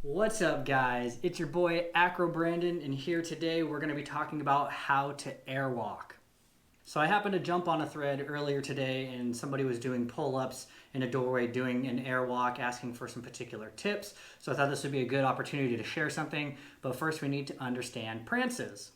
What's up, guys? It's your boy Acro Brandon, and here today we're going to be talking about how to airwalk. So I happened to jump on a thread earlier today, and somebody was doing pull-ups in a doorway doing an airwalk, asking for some particular tips. So I thought this would be a good opportunity to share something, but first we need to understand prances.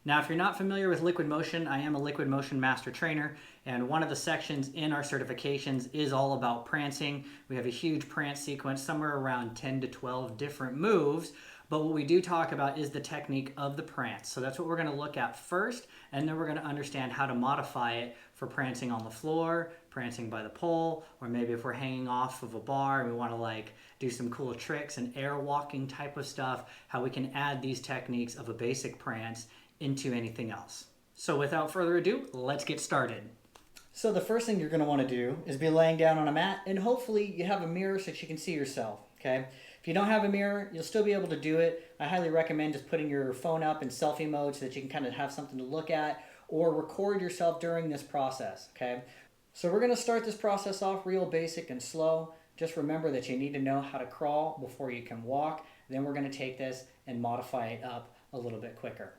Now, if you're not familiar with liquid motion, I am a liquid motion master trainer, and one of the sections in our certifications is all about prancing. We have a huge prance sequence, somewhere around 10 to 12 different moves, but what we do talk about is the technique of the prance. So that's what we're going to look at first, and then we're going to understand how to modify it for prancing on the floor, prancing by the pole, or maybe if we're hanging off of a bar and we want to do some cool tricks and airwalking type of stuff, how we can add these techniques of a basic prance into anything else. So without further ado, let's get started. So the first thing you're going to want to do is be laying down on a mat, and hopefully you have a mirror so that you can see yourself, okay? If you don't have a mirror, you'll still be able to do it. I highly recommend just putting your phone up in selfie mode so that you can kind of have something to look at or record yourself during this process, okay? So we're going to start this process off real basic and slow. Just remember that you need to know how to crawl before you can walk. Then we're going to take this and modify it up a little bit quicker.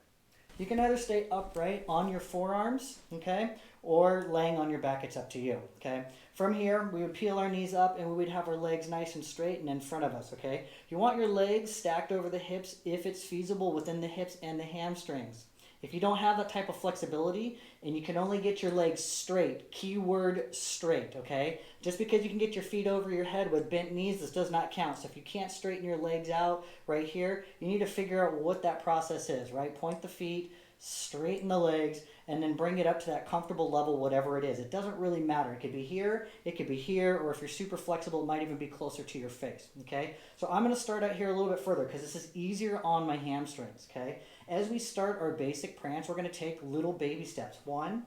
You can either stay upright on your forearms, okay, or laying on your back. It's up to you, okay? From here, we would peel our knees up and we would have our legs nice and straight and in front of us, okay? You want your legs stacked over the hips if it's feasible within the hips and the hamstrings. If you don't have that type of flexibility and you can only get your legs straight, keyword straight, okay? Just because you can get your feet over your head with bent knees, this does not count. So if you can't straighten your legs out right here, you need to figure out what that process is, right? Point the feet, straighten the legs, and then bring it up to that comfortable level, whatever it is. It doesn't really matter. It could be here, or if you're super flexible, it might even be closer to your face, okay? So I'm going to start out here a little bit further because this is easier on my hamstrings, okay? As we start our basic prance, we're going to take little baby steps, one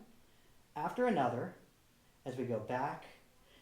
after another, as we go back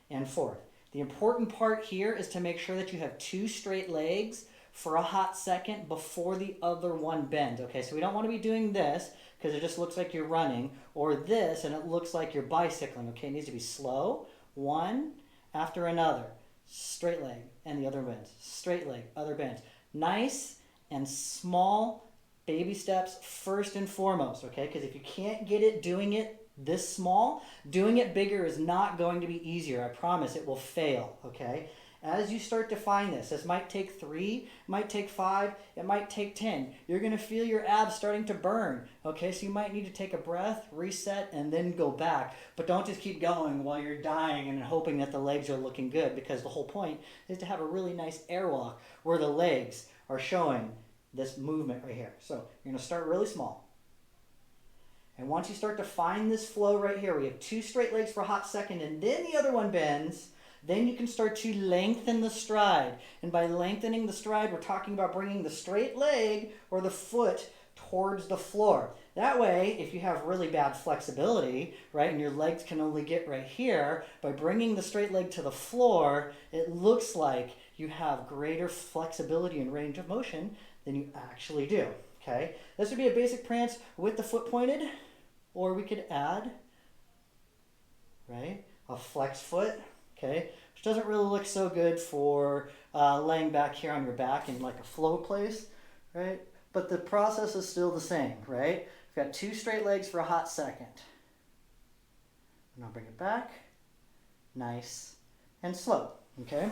and forth. The important part here is to make sure that you have two straight legs for a hot second before the other one bends. Okay, so we don't want to be doing this because it just looks like you're running, or this and it looks like you're bicycling. Okay, it needs to be slow, one after another. Straight leg and the other bends. Straight leg, other bends. Nice and small baby steps first and foremost, okay? Because if you can't get it doing it this small, doing it bigger is not going to be easier. I promise it will fail, okay? As you start to find this might take 3, might take 5, it might take 10. You're going to feel your abs starting to burn, okay? So you might need to take a breath, reset, and then go back. But don't just keep going while you're dying and hoping that the legs are looking good, because the whole point is to have a really nice airwalk where the legs are showing this movement right here. So you're going to start really small. And once you start to find this flow right here, we have two straight legs for a hot second and then the other one bends, then you can start to lengthen the stride. And by lengthening the stride, we're talking about bringing the straight leg or the foot towards the floor. That way, if you have really bad flexibility, right, and your legs can only get right here, by bringing the straight leg to the floor, it looks like you have greater flexibility and range of motion than you actually do, okay? This would be a basic prance with the foot pointed, or we could add, right, a flex foot, okay, which doesn't really look so good for laying back here on your back in like a flow place, right? But the process is still the same, right? We've got two straight legs for a hot second. And I'll bring it back, nice and slow, okay?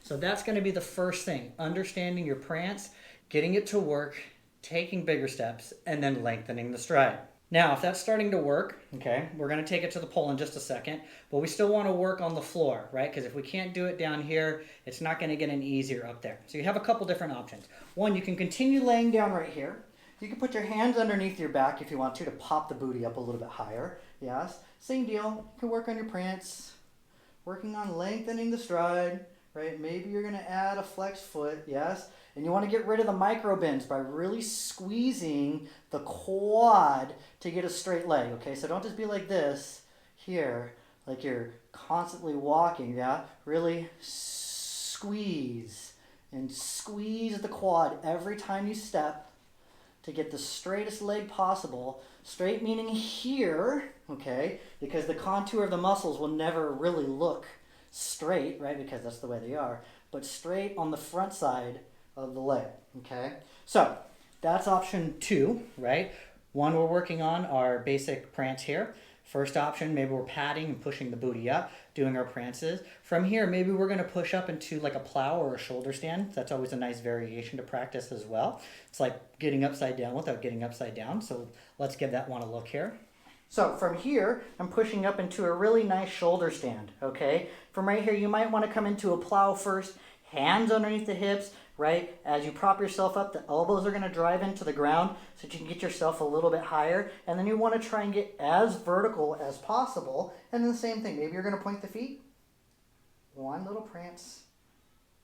So that's going to be the first thing, understanding your prance, getting it to work, taking bigger steps, and then lengthening the stride. Now, if that's starting to work, okay, we're going to take it to the pole in just a second, but we still want to work on the floor, right? Because if we can't do it down here, it's not going to get any easier up there. So you have a couple different options. One, you can continue laying down right here. You can put your hands underneath your back if you want to pop the booty up a little bit higher. Yes, same deal. You can work on your prance, working on lengthening the stride, right? Maybe you're going to add a flex foot, yes? And you want to get rid of the micro bends by really squeezing the quad to get a straight leg, okay? So don't just be like this here, like you're constantly walking, yeah? Really squeeze and squeeze the quad every time you step to get the straightest leg possible. Straight meaning here, okay? Because the contour of the muscles will never really look straight, right? Because that's the way they are. But straight on the front side of the leg, okay? So that's option 2, right? One, we're working on our basic prance here. First option, maybe we're padding and pushing the booty up, doing our prances. From here, maybe we're gonna push up into like a plow or a shoulder stand. That's always a nice variation to practice as well. It's like getting upside down without getting upside down. So let's give that one a look here. So from here, I'm pushing up into a really nice shoulder stand, okay? From right here, you might wanna come into a plow first, hands underneath the hips, right? As you prop yourself up, the elbows are gonna drive into the ground so that you can get yourself a little bit higher. And then you wanna try and get as vertical as possible. And then the same thing, maybe you're gonna point the feet. One little prance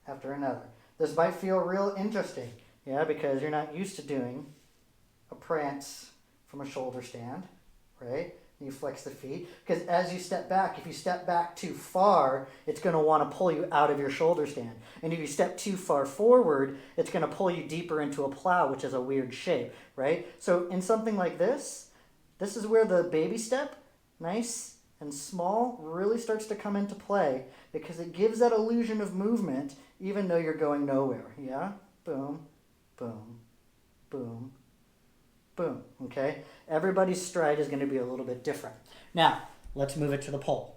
after another. This might feel real interesting, yeah, because you're not used to doing a prance from a shoulder stand, right? You flex the feet, because as you step back, if you step back too far, it's going to want to pull you out of your shoulder stand. And if you step too far forward, it's going to pull you deeper into a plow, which is a weird shape, right? So in something like this is where the baby step, nice and small, really starts to come into play, because it gives that illusion of movement even though you're going nowhere, yeah? Boom, boom, boom, boom, okay? Everybody's stride is going to be a little bit different. Now, let's move it to the pole.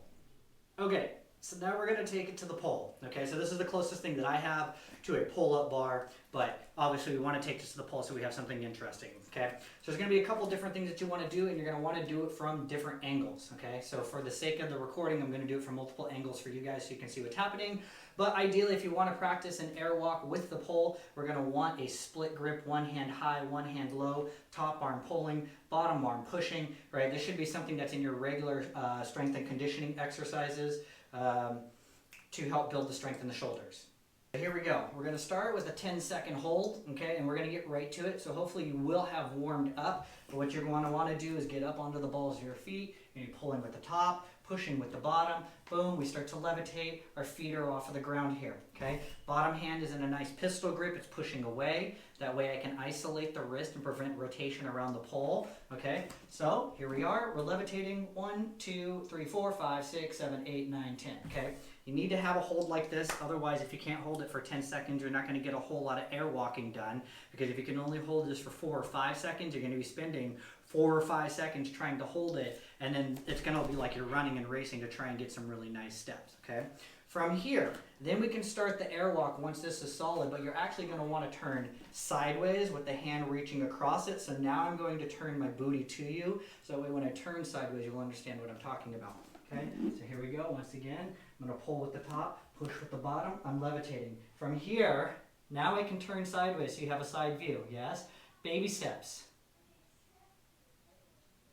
Okay, so now we're going to take it to the pole. Okay, so this is the closest thing that I have to a pull-up bar, but obviously we want to take this to the pole so we have something interesting, okay? So there's going to be a couple different things that you want to do, and you're going to want to do it from different angles, okay? So for the sake of the recording, I'm going to do it from multiple angles for you guys so you can see what's happening. But ideally, if you want to practice an airwalk with the pole, we're going to want a split grip, one hand high, one hand low, top arm pulling, bottom arm pushing, right? This should be something that's in your regular strength and conditioning exercises to help build the strength in the shoulders. Here we go. We're going to start with a 10-second hold, okay, and we're going to get right to it. So hopefully you will have warmed up. But what you're going to want to do is get up onto the balls of your feet, and you're pulling with the top, pushing with the bottom. Boom, we start to levitate. Our feet are off of the ground here, okay? Bottom hand is in a nice pistol grip. It's pushing away. That way I can isolate the wrist and prevent rotation around the pole, okay? So here we are. We're levitating 1, 2, 3, 4, 5, 6, 7, 8, 9, 10, okay? You need to have a hold like this. Otherwise, if you can't hold it for 10 seconds, you're not going to get a whole lot of air walking done. Because if you can only hold this for 4 or 5 seconds, you're going to be spending 4 or 5 seconds trying to hold it. And then it's going to be like you're running and racing to try and get some really nice steps, okay? From here, then we can start the airwalk once this is solid, but you're actually going to want to turn sideways with the hand reaching across it. So now I'm going to turn my booty to you. So that way when I turn sideways, you'll understand what I'm talking about. Okay, so here we go. Once again, I'm going to pull with the top, push with the bottom. I'm levitating. From here, now I can turn sideways so you have a side view. Yes? Baby steps.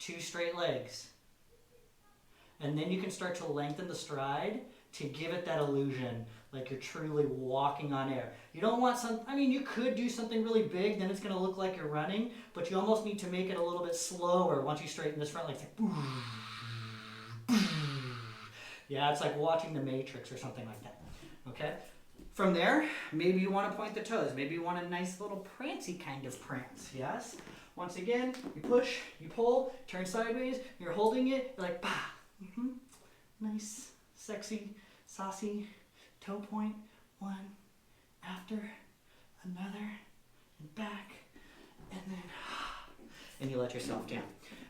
2 straight legs. And then you can start to lengthen the stride to give it that illusion like you're truly walking on air. You don't want some, I mean, you could do something really big, then it's going to look like you're running, but you almost need to make it a little bit slower once you straighten this front leg. Yeah, it's like watching The Matrix or something like that, okay? From there, maybe you want to point the toes. Maybe you want a nice little prancy kind of prance, yes? Once again, you push, you pull, turn sideways, you're holding it, you're like, bah. Nice, sexy, saucy toe point. 1 after another, and back, and then, and you let yourself down,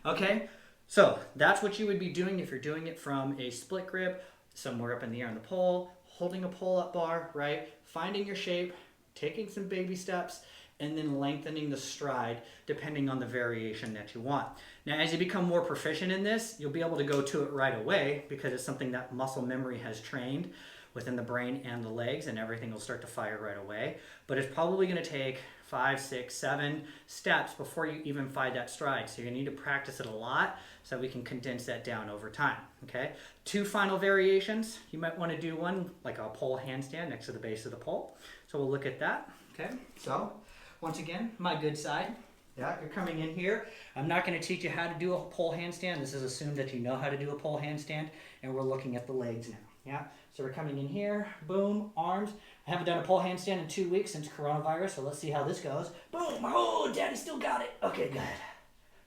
okay? So that's what you would be doing if you're doing it from a split grip, somewhere up in the air on the pole, holding a pull-up bar, right? Finding your shape, taking some baby steps, and then lengthening the stride depending on the variation that you want. Now, as you become more proficient in this, you'll be able to go to it right away because it's something that muscle memory has trained within the brain and the legs, and everything will start to fire right away. But it's probably going to take 5, 6, 7 steps before you even find that stride. So you're going to need to practice it a lot so we can condense that down over time, okay? 2 final variations. You might want to do one like a pole handstand next to the base of the pole. So we'll look at that, okay? So once again, my good side. Yeah, you're coming in here. I'm not going to teach you how to do a pole handstand. This is assumed that you know how to do a pole handstand, and we're looking at the legs now. Yeah, so we're coming in here, boom, arms. I haven't done a pole handstand in 2 weeks since coronavirus, so let's see how this goes. Boom, oh, daddy still got it. Okay, good.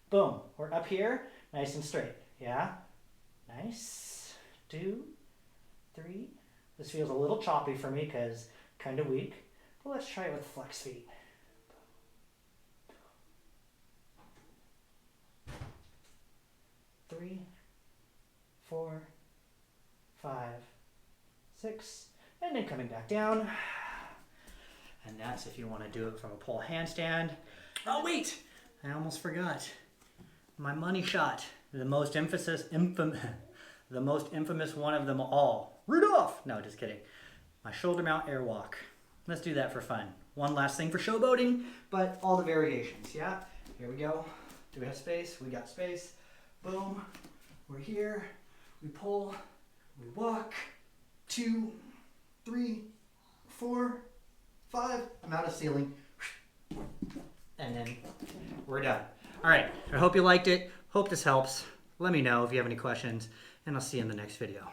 Boom, we're up here, nice and straight. Yeah, nice. 2, 3. This feels a little choppy for me because kind of weak. Well, let's try it with flex feet. 3, 4, 5, 6, and then coming back down. And that's if you want to do it from a pole handstand. Oh wait, I almost forgot. My money shot, the most infamous one of them all. Rudolph! No, just kidding. My shoulder mount airwalk. Let's do that for fun. One last thing for showboating, but all the variations, yeah? Here we go. Do we have space? We got space. Boom. We're here. We pull. We walk. 2, 3, 4, 5. I'm out of ceiling. And then we're done. All right. I hope you liked it. Hope this helps. Let me know if you have any questions, and I'll see you in the next video.